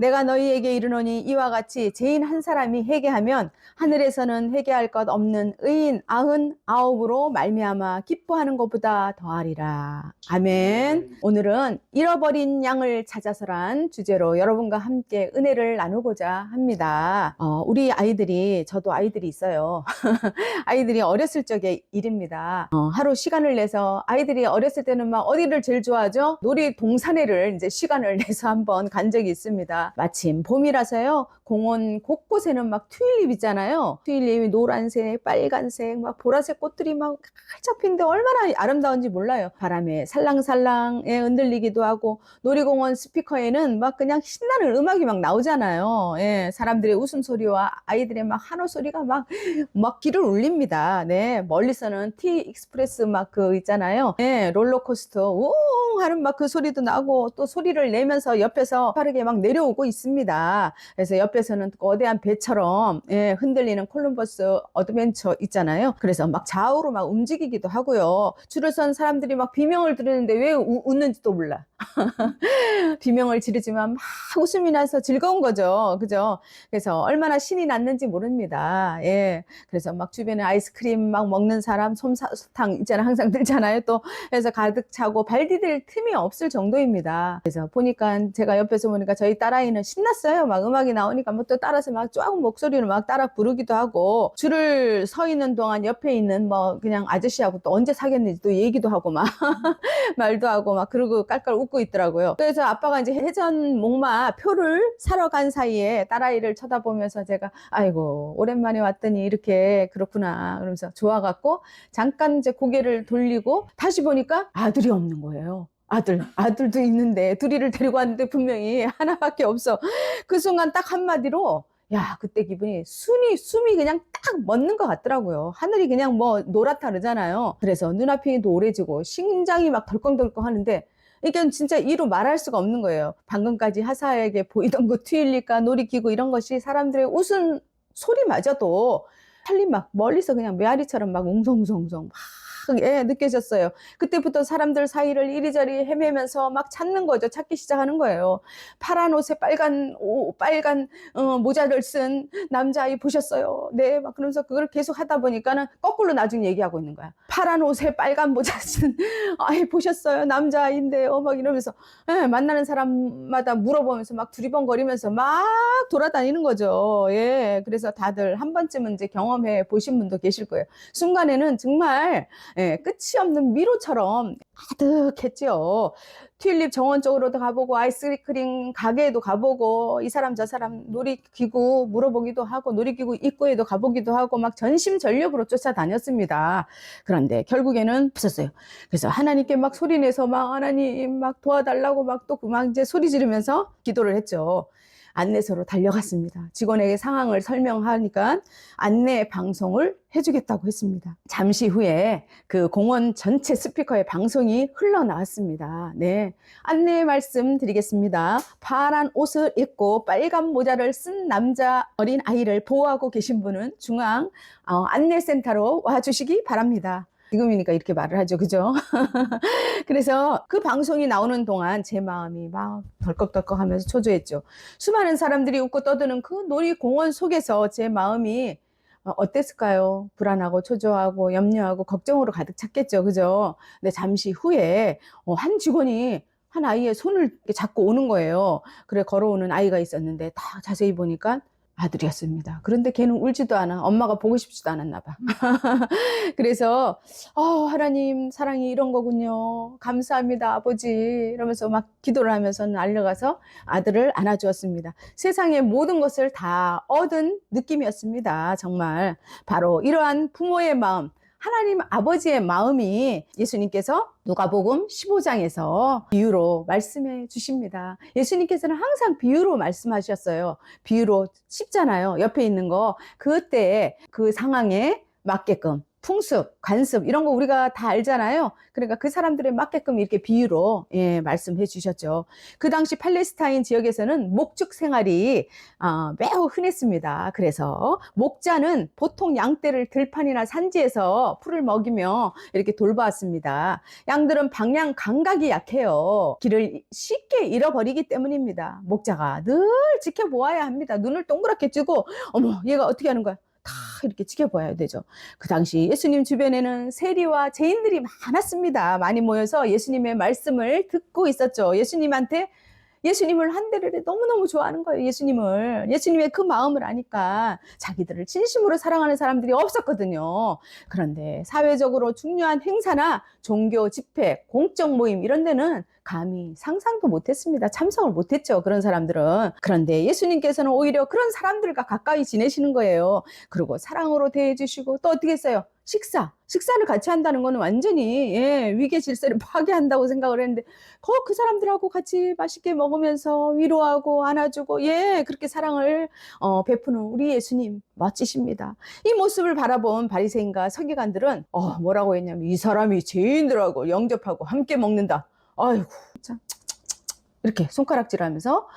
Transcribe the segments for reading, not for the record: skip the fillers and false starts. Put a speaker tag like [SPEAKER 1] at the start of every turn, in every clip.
[SPEAKER 1] 내가 너희에게 이르노니 이와 같이 죄인 한 사람이 회개하면 하늘에서는 회개할 것 없는 의인 99으로 말미암아 기뻐하는 것보다 더하리라. 아멘. 오늘은 잃어버린 양을 찾아서란 주제로 여러분과 함께 은혜를 나누고자 합니다. 우리 아이들이, 저도 아이들이 있어요. 아이들이 어렸을 적의 일입니다. 하루 시간을 내서, 아이들이 어렸을 때는 막 어디를 제일 좋아하죠? 놀이동산에를 이제 시간을 내서 한번 간 적이 있습니다. 마침 봄이라서요, 공원 곳곳에는 막 튤립 있잖아요. 튤립이 노란색, 빨간색, 막 보라색 꽃들이 막 활짝 피는데 얼마나 아름다운지 몰라요. 바람에 살랑살랑 흔들리기도 하고, 놀이공원 스피커에는 막 그냥 신나는 음악이 막 나오잖아요. 예, 사람들의 웃음소리와 아이들의 막 한호 소리가 막 귀를 울립니다. 네, 멀리서는 티 익스프레스 막 그 있잖아요. 네, 롤러코스터 우웅 하는 막 그 소리도 나고, 또 소리를 내면서 옆에서 빠르게 막 내려오고 있습니다. 그래서 옆에서는 거대한 배처럼 흔들리는 콜럼버스 어드벤처 있잖아요. 그래서 막 좌우로 막 움직이기도 하고요. 줄을 선 사람들이 막 비명을 지르는데 왜 웃는지도 몰라. 비명을 지르지만 막 웃음이 나서 즐거운 거죠. 그죠? 그래서 얼마나 신이 났는지 모릅니다. 예. 그래서 막 주변에 아이스크림 막 먹는 사람, 솜사탕 있잖아, 항상 들잖아요. 또 그래서 가득 차고 발 디딜 틈이 없을 정도입니다. 그래서 보니까, 제가 옆에서 보니까 저희 딸아이는 신났어요. 막 음악이 나오니까 뭐 또 따라서 막 쫙 목소리로 막 따라 부르기도 하고, 줄을 서 있는 동안 옆에 있는 뭐 그냥 아저씨하고 또 언제 사귀었는지 또 얘기도 하고 막 말도 하고 막 그러고 깔깔 웃고 있더라고요. 그래서 아빠가 이제 해전 목마 표를 사러 간 사이에 딸아이를 쳐다보면서 제가, 아이고 오랜만에 왔더니 이렇게 그렇구나 그러면서 좋아갖고 잠깐 이제 고개를 돌리고 다시 보니까 아들이 없는 거예요. 아들도 있는데, 둘이를 데리고 왔는데 분명히 하나밖에 없어. 그 순간 딱 한마디로, 야, 그때 기분이 숨이 그냥 딱 멎는 것 같더라고요. 하늘이 그냥 뭐 노랗다 그러잖아요. 그래서 눈앞이 노래지고 심장이 막 덜컹덜컹 하는데, 이게 진짜 이루 말할 수가 없는 거예요. 방금까지 하사하게 보이던 그 튀일리까 놀이기구 이런 것이 사람들의 웃음 소리마저도 빨리 막 멀리서 그냥 메아리처럼 막 웅성웅성 막 느껴졌어요. 그때부터 사람들 사이를 이리저리 헤매면서 막 찾는 거죠. 찾기 시작하는 거예요. 파란 옷에 빨간 모자를 쓴 남자아이 보셨어요? 네, 막 그러면서 그걸 계속 하다 보니까는 거꾸로 나중에 얘기하고 있는 거야. 파란 옷에 빨간 모자 쓴 아이 보셨어요? 남자아이인데요. 막 이러면서 만나는 사람마다 물어보면서 막 두리번거리면서 막 돌아다니는 거죠. 예, 그래서 다들 한 번쯤은 이제 경험해 보신 분도 계실 거예요. 순간에는 정말 끝이 없는 미로처럼 가득했죠. 튤립 정원 쪽으로도 가보고, 아이스크림 가게에도 가보고, 이 사람 저 사람 놀이기구 물어보기도 하고, 놀이기구 입구에도 가보기도 하고, 막 전심전력으로 쫓아다녔습니다. 그런데 결국에는 없었어요. 그래서 하나님께 막 소리내서 막 하나님 막 도와달라고 막 또 막 이제 소리 지르면서 기도를 했죠. 안내소로 달려갔습니다. 직원에게 상황을 설명하니까 안내 방송을 해주겠다고 했습니다. 잠시 후에 그 공원 전체 스피커에 방송이 흘러나왔습니다. 네, 안내 말씀 드리겠습니다. 파란 옷을 입고 빨간 모자를 쓴 남자 어린 아이를 보호하고 계신 분은 중앙 안내센터로 와주시기 바랍니다. 지금이니까 이렇게 말을 하죠. 그죠? 그래서 그 방송이 나오는 동안 제 마음이 막 덜컥덜컥 하면서 초조했죠. 수많은 사람들이 웃고 떠드는 그 놀이공원 속에서 제 마음이 어땠을까요? 불안하고 초조하고 염려하고 걱정으로 가득 찼겠죠. 그죠? 근데 잠시 후에 한 직원이 한 아이의 손을 이렇게 잡고 오는 거예요. 그래, 걸어오는 아이가 있었는데 다 자세히 보니까 아들이었습니다. 그런데 걔는 울지도 않아. 엄마가 보고 싶지도 않았나 봐. 그래서 하나님 사랑이 이런 거군요. 감사합니다, 아버지. 이러면서 막 기도를 하면서 알려가서 아들을 안아주었습니다. 세상의 모든 것을 다 얻은 느낌이었습니다. 정말 바로 이러한 부모의 마음, 하나님 아버지의 마음이 예수님께서 누가복음 15장에서 비유로 말씀해 주십니다. 예수님께서는 항상 비유로 말씀하셨어요. 비유로 쉽잖아요. 옆에 있는 거. 그때 그 상황에 맞게끔 풍습, 관습 이런 거 우리가 다 알잖아요. 그러니까 그 사람들에 맞게끔 이렇게 비유로 말씀해 주셨죠. 그 당시 팔레스타인 지역에서는 목축 생활이 매우 흔했습니다. 그래서 목자는 보통 양떼를 들판이나 산지에서 풀을 먹이며 이렇게 돌보았습니다. 양들은 방향 감각이 약해요. 길을 쉽게 잃어버리기 때문입니다. 목자가 늘 지켜보아야 합니다. 눈을 동그랗게 뜨고 어머 얘가 어떻게 하는 거야? 다 이렇게 지켜봐야 되죠. 그 당시 예수님 주변에는 세리와 죄인들이 많았습니다. 많이 모여서 예수님의 말씀을 듣고 있었죠. 예수님을 한데를 너무너무 좋아하는 거예요. 예수님의 그 마음을 아니까 자기들을 진심으로 사랑하는 사람들이 없었거든요. 그런데 사회적으로 중요한 행사나 종교 집회, 공적 모임 이런 데는 감히 상상도 못했습니다. 참석을 못했죠. 그런 사람들은. 그런데 예수님께서는 오히려 그런 사람들과 가까이 지내시는 거예요. 그리고 사랑으로 대해주시고 또 어떻게 했어요? 식사를 같이 한다는 거는 완전히 위계 질서를 파괴한다고 생각을 했는데 그 사람들하고 같이 맛있게 먹으면서 위로하고 안아주고 그렇게 사랑을 베푸는 우리 예수님 멋지십니다. 이 모습을 바라본 바리새인과 서기관들은 뭐라고 했냐면 이 사람이 죄인들하고 영접하고 함께 먹는다. 아이고 참. 이렇게 손가락질하면서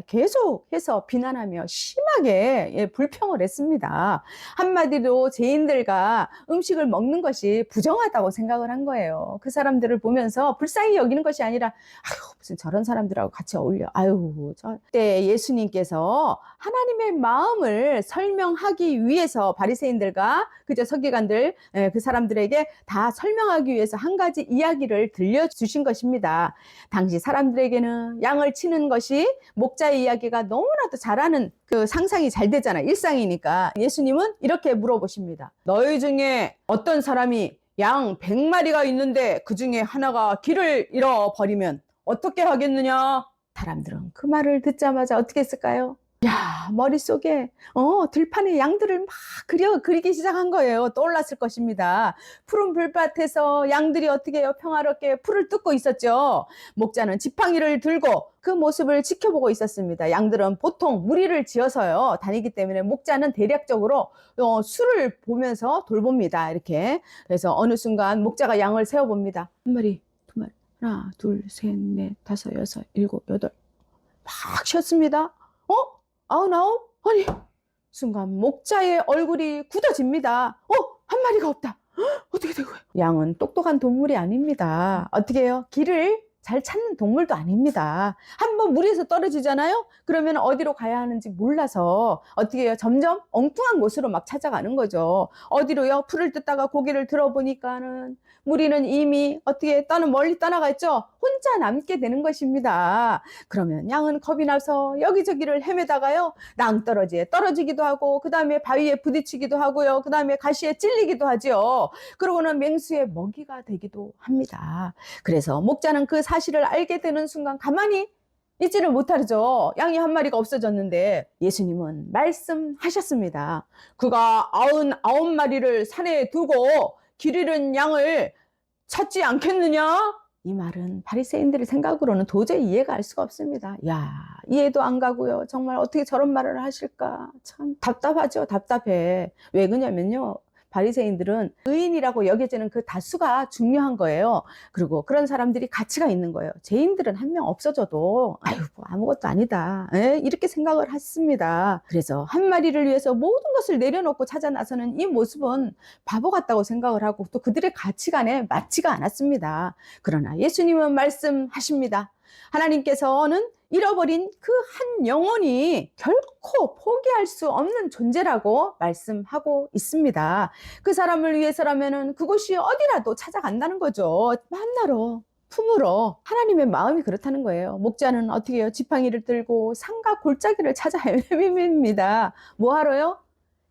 [SPEAKER 1] 계속해서 비난하며 심하게 불평을 했습니다. 한마디로 죄인들과 음식을 먹는 것이 부정하다고 생각을 한 거예요. 그 사람들을 보면서 불쌍히 여기는 것이 아니라 아유 무슨 저런 사람들하고 같이 어울려. 아유 그때 예수님께서 하나님의 마음을 설명하기 위해서 바리새인들과 그저 서기관들 그 사람들에게 다 설명하기 위해서 한 가지 이야기를 들려주신 것입니다. 당시 사람들에게는 양을 치는 것이 목자의 이야기가 너무나도 잘하는 그 상상이 잘 되잖아. 일상이니까. 예수님은 이렇게 물어보십니다. 너희 중에 어떤 사람이 양 100마리가 있는데 그 중에 하나가 길을 잃어버리면 어떻게 하겠느냐? 사람들은 그 말을 듣자마자 어떻게 했을까요? 머릿속에 들판에 양들을 막 그리기 시작한 거예요. 떠올랐을 것입니다. 푸른 불밭에서 양들이 어떻게 해요? 평화롭게 풀을 뜯고 있었죠. 목자는 지팡이를 들고 그 모습을 지켜보고 있었습니다. 양들은 보통 무리를 지어서요 다니기 때문에 목자는 대략적으로 수를 보면서 돌봅니다. 이렇게. 그래서 어느 순간 목자가 양을 세어봅니다. 한 마리, 두 마리, 하나, 둘, 셋, 넷, 다섯, 여섯, 일곱, 여덟. 막 쉬었습니다. 99? 아니, 순간 목자의 얼굴이 굳어집니다. 한 마리가 없다. 어떻게 된 거예요? 양은 똑똑한 동물이 아닙니다. 어떻게 해요? 길을 잘 찾는 동물도 아닙니다. 한번 무리에서 떨어지잖아요? 그러면 어디로 가야 하는지 몰라서 어떻게 해요? 점점 엉뚱한 곳으로 막 찾아가는 거죠. 어디로요? 풀을 뜯다가 고개를 들어보니까는 무리는 이미 어떻게 멀리 떠나가 있죠? 혼자 남게 되는 것입니다. 그러면 양은 겁이 나서 여기저기를 헤매다가요. 낭떠러지에 떨어지기도 하고 그 다음에 바위에 부딪히기도 하고요. 그 다음에 가시에 찔리기도 하죠. 그러고는 맹수의 먹이가 되기도 합니다. 그래서 목자는 그 사실을 알게 되는 순간 가만히 있지를 못하죠. 양이 한 마리가 없어졌는데 예수님은 말씀하셨습니다. 그가 99마리를 산에 두고 길 잃은 양을 찾지 않겠느냐? 이 말은 바리새인들의 생각으로는 도저히 이해가 할 수가 없습니다. 이해도 안 가고요. 정말 어떻게 저런 말을 하실까? 참 답답하죠. 답답해. 왜 그러냐면요. 바리새인들은 의인이라고 여겨지는 그 다수가 중요한 거예요. 그리고 그런 사람들이 가치가 있는 거예요. 죄인들은 한 명 없어져도 뭐 아무것도 아니다. 이렇게 생각을 했습니다. 그래서 한 마리를 위해서 모든 것을 내려놓고 찾아 나서는 이 모습은 바보 같다고 생각을 하고 또 그들의 가치관에 맞지가 않았습니다. 그러나 예수님은 말씀하십니다. 하나님께서는 잃어버린 그 한 영혼이 결코 포기할 수 없는 존재라고 말씀하고 있습니다. 그 사람을 위해서라면 그곳이 어디라도 찾아간다는 거죠. 만나러, 품으러. 하나님의 마음이 그렇다는 거예요. 목자는 어떻게 해요? 지팡이를 들고 산과 골짜기를 찾아 헤맵니다. 뭐 하러요?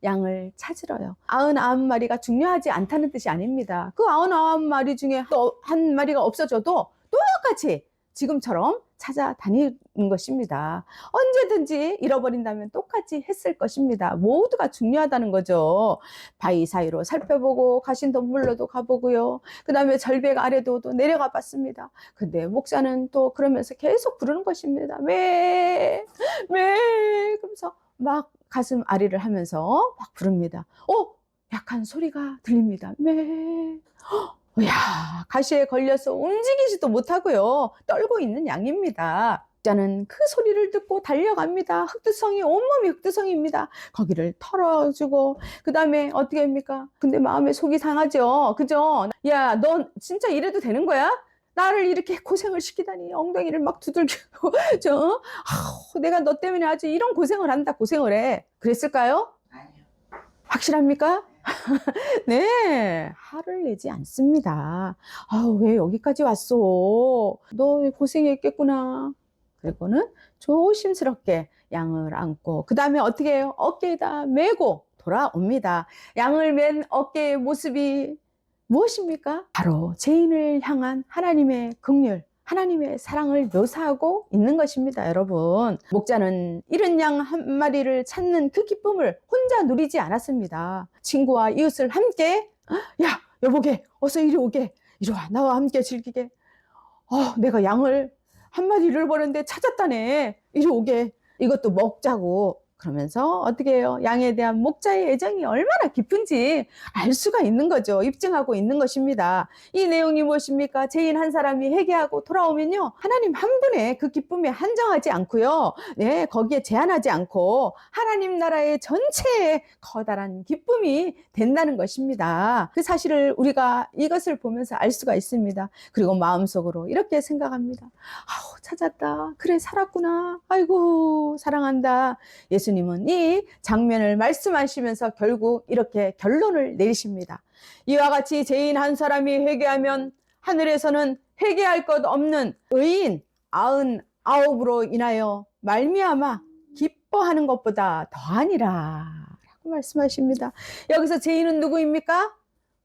[SPEAKER 1] 양을 찾으러요. 99마리가 중요하지 않다는 뜻이 아닙니다. 그 99마리 중에 또 한 마리가 없어져도 똑같이 지금처럼 찾아다니는 것입니다. 언제든지 잃어버린다면 똑같이 했을 것입니다. 모두가 중요하다는 거죠. 바위 사이로 살펴보고 가신 동물로도 가보고요. 그 다음에 절벽 아래도 또 내려가 봤습니다. 근데 목사는 또 그러면서 계속 부르는 것입니다. 왜? 그러면서 막 가슴 아리를 하면서 막 부릅니다. 약한 소리가 들립니다. 매. 야, 가시에 걸려서 움직이지도 못하고요. 떨고 있는 양입니다. 목자는 그 소리를 듣고 달려갑니다. 흑두성이, 온몸이 흑두성입니다. 거기를 털어주고, 그 다음에 어떻게 합니까? 근데 마음에 속이 상하죠. 그죠? 야, 넌 진짜 이래도 되는 거야? 나를 이렇게 고생을 시키다니, 엉덩이를 막 두들기고, 내가 너 때문에 아주 이런 고생을 한다, 고생을 해. 그랬을까요?
[SPEAKER 2] 아니요.
[SPEAKER 1] 확실합니까? 네, 화를 내지 않습니다. 왜 여기까지 왔어? 너 고생했겠구나. 그리고는 조심스럽게 양을 안고, 그 다음에 어떻게 해요? 어깨에다 메고 돌아옵니다. 양을 맨 어깨의 모습이 무엇입니까? 바로 죄인을 향한 하나님의 긍휼, 하나님의 사랑을 묘사하고 있는 것입니다, 여러분. 목자는 잃은 양 한 마리를 찾는 그 기쁨을 혼자 누리지 않았습니다. 친구와 이웃을 함께, 야, 여보게, 어서 이리 오게. 이리 와, 나와 함께 즐기게. 내가 양을 한 마리 잃어버렸는데 찾았다네. 이리 오게. 이것도 먹자고. 그러면서 어떻게 해요? 양에 대한 목자의 애정이 얼마나 깊은지 알 수가 있는 거죠. 입증하고 있는 것입니다. 이 내용이 무엇입니까? 죄인 한 사람이 회개하고 돌아오면요, 하나님 한 분의 그 기쁨에 한정하지 않고요, 네, 거기에 제한하지 않고 하나님 나라의 전체에 커다란 기쁨이 된다는 것입니다. 그 사실을 우리가 이것을 보면서 알 수가 있습니다. 그리고 마음속으로 이렇게 생각합니다. 찾았다. 그래, 살았구나. 아이고, 사랑한다. 예수님은 이 장면을 말씀하시면서 결국 이렇게 결론을 내리십니다. 이와 같이 죄인 한 사람이 회개하면 하늘에서는 회개할 것 없는 의인 99으로 인하여 말미암아 기뻐하는 것보다 더하니라 라고 말씀하십니다. 여기서 죄인은 누구입니까?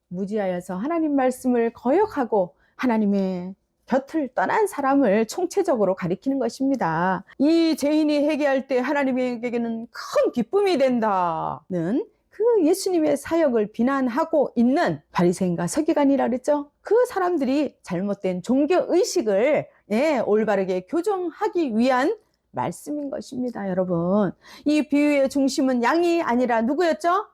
[SPEAKER 1] 무지하여서 하나님 말씀을 거역하고 하나님의 곁을 떠난 사람을 총체적으로 가리키는 것입니다. 이 죄인이 회개할 때 하나님에게는 큰 기쁨이 된다는 그 예수님의 사역을 비난하고 있는 바리새인과 서기관이라 그랬죠. 그 사람들이 잘못된 종교의식을 올바르게 교정하기 위한 말씀인 것입니다, 여러분. 이 비유의 중심은 양이 아니라 누구였죠?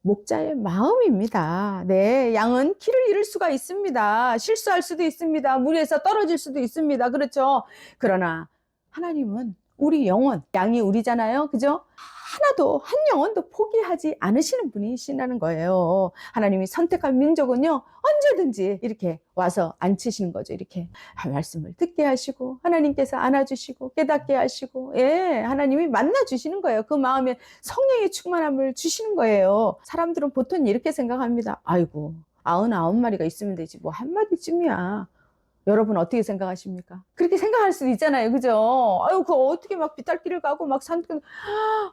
[SPEAKER 1] 목자의 마음입니다. 네, 양은 길을 잃을 수가 있습니다. 실수할 수도 있습니다. 무리에서 떨어질 수도 있습니다. 그렇죠? 그러나 하나님은 우리 영혼, 양이 우리잖아요. 그죠? 한 영혼도 포기하지 않으시는 분이시라는 거예요. 하나님이 선택한 민족은요, 언제든지 이렇게 와서 앉히시는 거죠. 이렇게 말씀을 듣게 하시고, 하나님께서 안아주시고, 깨닫게 하시고, 하나님이 만나주시는 거예요. 그 마음에 성령의 충만함을 주시는 거예요. 사람들은 보통 이렇게 생각합니다. 아이고, 99마리가 있으면 되지. 뭐 한 마디쯤이야. 여러분 어떻게 생각하십니까? 그렇게 생각할 수도 있잖아요. 그죠? 아유, 그거 어떻게 막 비탈길을 가고 막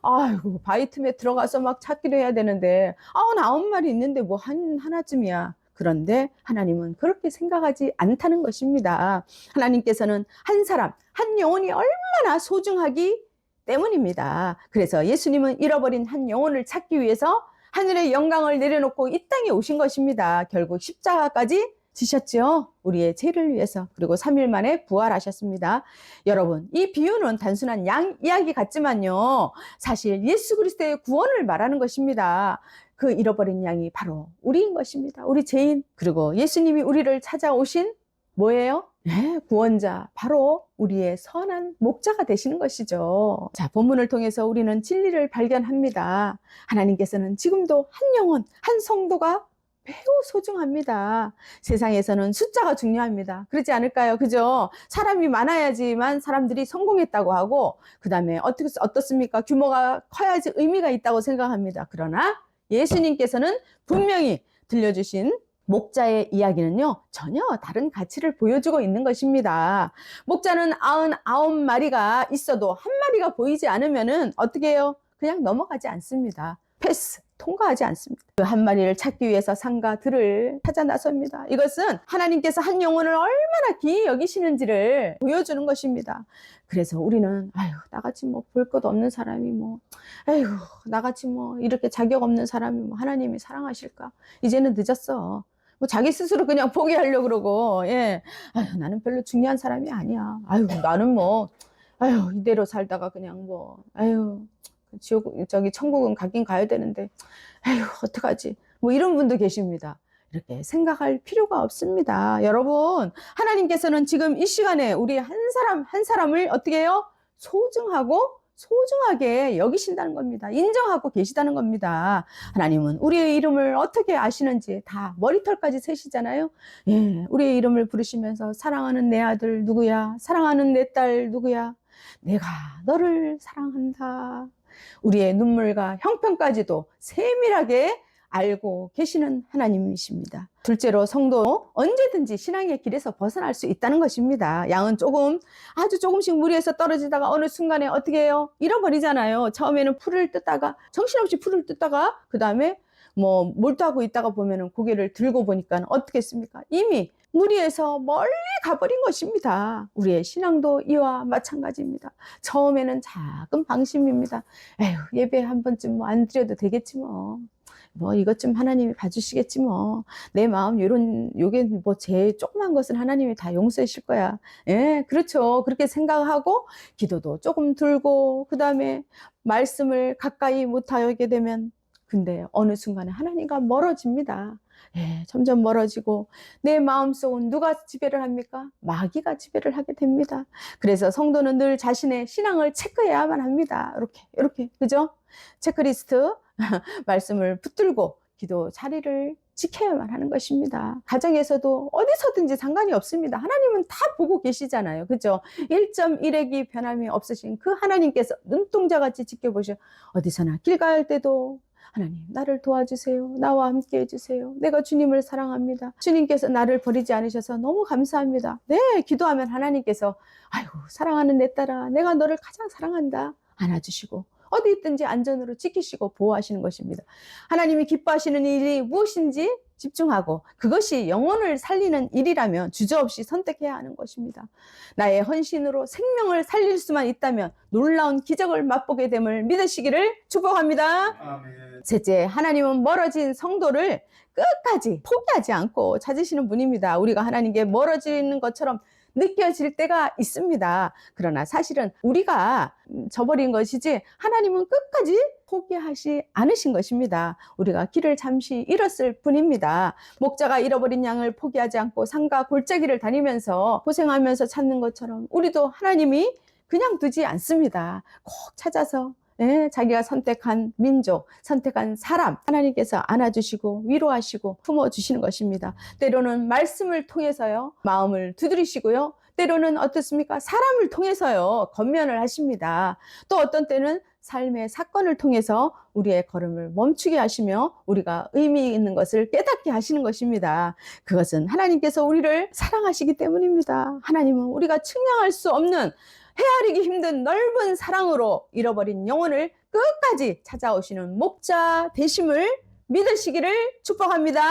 [SPEAKER 1] 아이고, 바위틈에 들어가서 막 찾기를 해야 되는데, 99마리 있는데 뭐 하나쯤이야. 그런데 하나님은 그렇게 생각하지 않다는 것입니다. 하나님께서는 한 사람, 한 영혼이 얼마나 소중하기 때문입니다. 그래서 예수님은 잃어버린 한 영혼을 찾기 위해서 하늘의 영광을 내려놓고 이 땅에 오신 것입니다. 결국 십자가까지 지셨죠. 우리의 죄를 위해서. 그리고 3일 만에 부활하셨습니다. 여러분, 이 비유는 단순한 양 이야기 같지만요, 사실 예수 그리스도의 구원을 말하는 것입니다. 그 잃어버린 양이 바로 우리인 것입니다. 우리 죄인. 그리고 예수님이 우리를 찾아오신 뭐예요? 네, 구원자, 바로 우리의 선한 목자가 되시는 것이죠. 자, 본문을 통해서 우리는 진리를 발견합니다. 하나님께서는 지금도 한 영혼, 한 성도가 매우 소중합니다. 세상에서는 숫자가 중요합니다. 그렇지 않을까요? 그죠? 사람이 많아야지만 사람들이 성공했다고 하고, 그 다음에 어떻습니까? 규모가 커야지 의미가 있다고 생각합니다. 그러나 예수님께서는 분명히 들려주신 목자의 이야기는요, 전혀 다른 가치를 보여주고 있는 것입니다. 목자는 99마리가 있어도 한 마리가 보이지 않으면은 어떻게 해요? 그냥 넘어가지 않습니다. 패스, 통과하지 않습니다. 그 한 마리를 찾기 위해서 산과 들을 찾아 나섭니다. 이것은 하나님께서 한 영혼을 얼마나 귀히 여기시는지를 보여주는 것입니다. 그래서 우리는 나같이 뭐 볼 것 없는 사람이 나같이 뭐 이렇게 자격 없는 사람이 뭐 하나님이 사랑하실까? 이제는 늦었어. 뭐 자기 스스로 그냥 포기하려고 그러고, 나는 별로 중요한 사람이 아니야. 나는 뭐, 이대로 살다가 그냥 뭐, 저기 천국은 가긴 가야 되는데, 에휴, 어떡하지? 뭐 이런 분도 계십니다. 이렇게 생각할 필요가 없습니다. 여러분, 하나님께서는 지금 이 시간에 우리 한 사람 한 사람을 어떻게 해요? 소중하게 여기신다는 겁니다. 인정하고 계시다는 겁니다. 하나님은 우리의 이름을 어떻게 아시는지 다 머리털까지 세시잖아요. 예, 우리의 이름을 부르시면서 사랑하는 내 아들 누구야? 사랑하는 내 딸 누구야? 내가 너를 사랑한다. 우리의 눈물과 형편까지도 세밀하게 알고 계시는 하나님이십니다. 둘째로 성도 언제든지 신앙의 길에서 벗어날 수 있다는 것입니다. 양은 아주 조금씩 무리에서 떨어지다가 어느 순간에 어떻게 해요? 잃어버리잖아요. 처음에는 정신없이 풀을 뜯다가 그 다음에 뭐 몰두하고 있다가 보면은 고개를 들고 보니까 어떻게 했습니까? 이미 무리에서 멀리 가버린 것입니다. 우리의 신앙도 이와 마찬가지입니다. 처음에는 작은 방심입니다. 에휴, 예배 한 번쯤 뭐 안 드려도 되겠지 뭐. 뭐 이것 좀 하나님이 봐주시겠지 뭐. 내 마음 요게 뭐 제일 조그만 것은 하나님이 다 용서해 주실 거야. 예, 그렇죠. 그렇게 생각하고 기도도 조금 들고 그 다음에 말씀을 가까이 못하게 되면 근데 어느 순간에 하나님과 멀어집니다. 예, 점점 멀어지고 내 마음속은 누가 지배를 합니까? 마귀가 지배를 하게 됩니다. 그래서 성도는 늘 자신의 신앙을 체크해야만 합니다. 이렇게 그죠? 체크리스트 말씀을 붙들고 기도 자리를 지켜야만 하는 것입니다. 가정에서도 어디서든지 상관이 없습니다. 하나님은 다 보고 계시잖아요. 그죠? 1.1핵이 변함이 없으신 그 하나님께서 눈동자같이 지켜보셔. 어디서나 길 갈 때도 하나님 나를 도와주세요. 나와 함께 해주세요. 내가 주님을 사랑합니다. 주님께서 나를 버리지 않으셔서 너무 감사합니다. 네, 기도하면 하나님께서 아이고 사랑하는 내 딸아 내가 너를 가장 사랑한다. 안아주시고 어디 있든지 안전으로 지키시고 보호하시는 것입니다. 하나님이 기뻐하시는 일이 무엇인지 집중하고 그것이 영혼을 살리는 일이라면 주저없이 선택해야 하는 것입니다. 나의 헌신으로 생명을 살릴 수만 있다면 놀라운 기적을 맛보게 됨을 믿으시기를 축복합니다.
[SPEAKER 2] 아멘.
[SPEAKER 1] 셋째, 하나님은 멀어진 성도를 끝까지 포기하지 않고 찾으시는 분입니다. 우리가 하나님께 멀어지는 것처럼 느껴질 때가 있습니다. 그러나 사실은 우리가 저버린 것이지 하나님은 끝까지 포기하지 않으신 것입니다. 우리가 길을 잠시 잃었을 뿐입니다. 목자가 잃어버린 양을 포기하지 않고 산과 골짜기를 다니면서 고생하면서 찾는 것처럼 우리도 하나님이 그냥 두지 않습니다. 꼭 찾아서 자기가 선택한 민족, 선택한 사람 하나님께서 안아주시고 위로하시고 품어주시는 것입니다. 때로는 말씀을 통해서요 마음을 두드리시고요 때로는 어떻습니까? 사람을 통해서요 권면을 하십니다. 또 어떤 때는 삶의 사건을 통해서 우리의 걸음을 멈추게 하시며 우리가 의미 있는 것을 깨닫게 하시는 것입니다. 그것은 하나님께서 우리를 사랑하시기 때문입니다. 하나님은 우리가 측량할 수 없는 헤아리기 힘든 넓은 사랑으로 잃어버린 영혼을 끝까지 찾아오시는 목자 되심을 믿으시기를 축복합니다.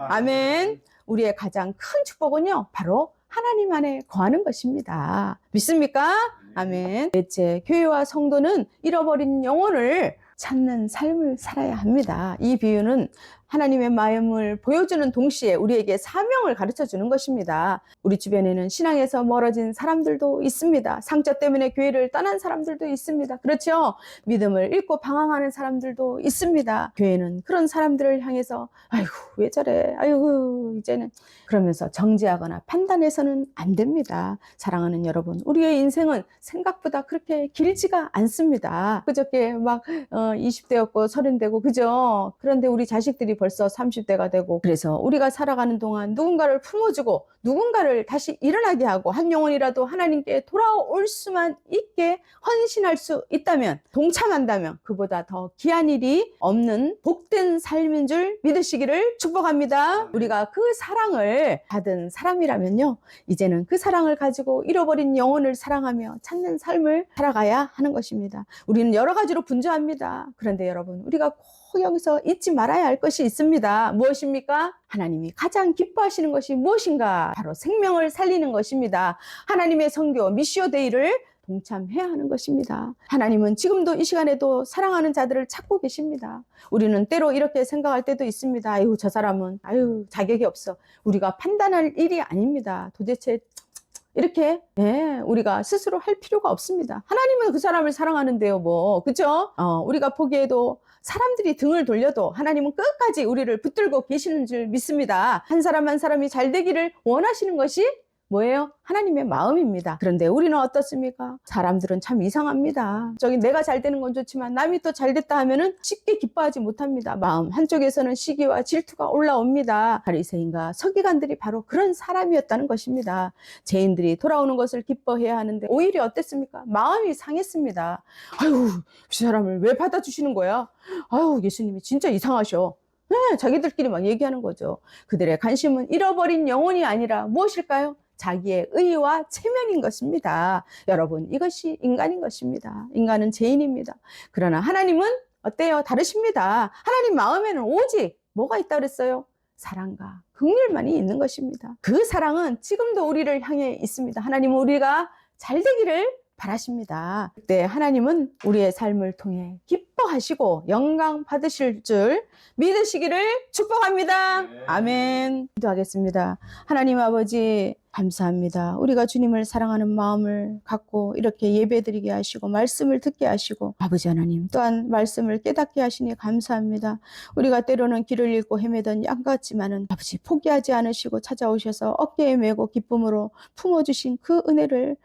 [SPEAKER 1] 아멘. 우리의 가장 큰 축복은요 바로 하나님 안에 거하는 것입니다. 믿습니까? 아멘. 넷째, 교회와 성도는 잃어버린 영혼을 찾는 삶을 살아야 합니다. 이 비유는 하나님의 마음을 보여주는 동시에 우리에게 사명을 가르쳐 주는 것입니다. 우리 주변에는 신앙에서 멀어진 사람들도 있습니다. 상처 때문에 교회를 떠난 사람들도 있습니다. 그렇죠? 믿음을 잃고 방황하는 사람들도 있습니다. 교회는 그런 사람들을 향해서 아이고 왜 저래? 아이고 이제는 그러면서 정죄하거나 판단해서는 안 됩니다. 사랑하는 여러분, 우리의 인생은 생각보다 그렇게 길지가 않습니다. 그저께 막 20대였고 30대고 그죠? 그런데 우리 자식들이 벌써 30대가 되고 그래서 우리가 살아가는 동안 누군가를 품어주고 누군가를 다시 일어나게 하고 한 영혼이라도 하나님께 돌아올 수만 있게 헌신할 수 있다면 동참한다면 그보다 더 귀한 일이 없는 복된 삶인 줄 믿으시기를 축복합니다. 우리가 그 사랑을 받은 사람이라면요 이제는 그 사랑을 가지고 잃어버린 영혼을 사랑하며 찾는 삶을 살아가야 하는 것입니다. 우리는 여러 가지로 분주합니다. 그런데 여러분 우리가 꼭 여기서 잊지 말아야 할 것이 있습니다. 무엇입니까? 하나님이 가장 기뻐하시는 것이 무엇인가? 바로 생명을 살리는 것입니다. 하나님의 선교 미시오 데이를 동참해야 하는 것입니다. 하나님은 지금도 이 시간에도 사랑하는 자들을 찾고 계십니다. 우리는 때로 이렇게 생각할 때도 있습니다. 아유 저 사람은 자격이 없어. 우리가 판단할 일이 아닙니다. 도대체 이렇게 우리가 스스로 할 필요가 없습니다. 하나님은 그 사람을 사랑하는데요, 뭐 그죠? 우리가 보기에도 사람들이 등을 돌려도 하나님은 끝까지 우리를 붙들고 계시는 줄 믿습니다. 한 사람 한 사람이 잘 되기를 원하시는 것이 뭐예요? 하나님의 마음입니다. 그런데 우리는 어떻습니까? 사람들은 참 이상합니다. 저기 내가 잘 되는 건 좋지만 남이 또 잘 됐다 하면은 쉽게 기뻐하지 못합니다. 마음 한쪽에서는 시기와 질투가 올라옵니다. 바리새인과 서기관들이 바로 그런 사람이었다는 것입니다. 죄인들이 돌아오는 것을 기뻐해야 하는데 오히려 어땠습니까? 마음이 상했습니다. 아유, 이 사람을 왜 받아주시는 거야? 아유, 예수님이 진짜 이상하셔. 자기들끼리 막 얘기하는 거죠. 그들의 관심은 잃어버린 영혼이 아니라 무엇일까요? 자기의 의와 체면인 것입니다. 여러분, 이것이 인간인 것입니다. 인간은 죄인입니다. 그러나 하나님은 어때요? 다르십니다. 하나님 마음에는 오직 뭐가 있다고 그랬어요? 사랑과 긍휼만이 있는 것입니다. 그 사랑은 지금도 우리를 향해 있습니다. 하나님은 우리가 잘 되기를 바라십니다. 그때 하나님은 우리의 삶을 통해 기뻐하시고 영광 받으실 줄 믿으시기를 축복합니다. 아멘. 기도하겠습니다. 하나님 아버지, 감사합니다. 우리가 주님을 사랑하는 마음을 갖고 이렇게 예배드리게 하시고 말씀을 듣게 하시고 아버지 하나님 또한 말씀을 깨닫게 하시니 감사합니다. 우리가 때로는 길을 잃고 헤매던 양 같지만은 아버지 포기하지 않으시고 찾아오셔서 어깨에 메고 기쁨으로 품어주신 그 은혜를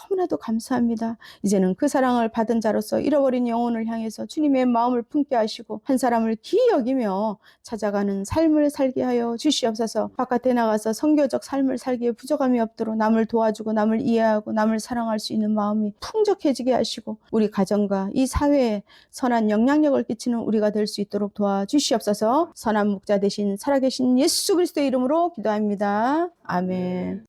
[SPEAKER 1] 너무나도 감사합니다. 이제는 그 사랑을 받은 자로서 잃어버린 영혼을 향해서 주님의 마음을 품게 하시고 한 사람을 귀히 여기며 찾아가는 삶을 살게 하여 주시옵소서. 바깥에 나가서 선교적 삶을 살기에 부족함이 없도록 남을 도와주고 남을 이해하고 남을 사랑할 수 있는 마음이 풍족해지게 하시고 우리 가정과 이 사회에 선한 영향력을 끼치는 우리가 될 수 있도록 도와주시옵소서. 선한 목자 되신 살아계신 예수 그리스도의 이름으로 기도합니다. 아멘.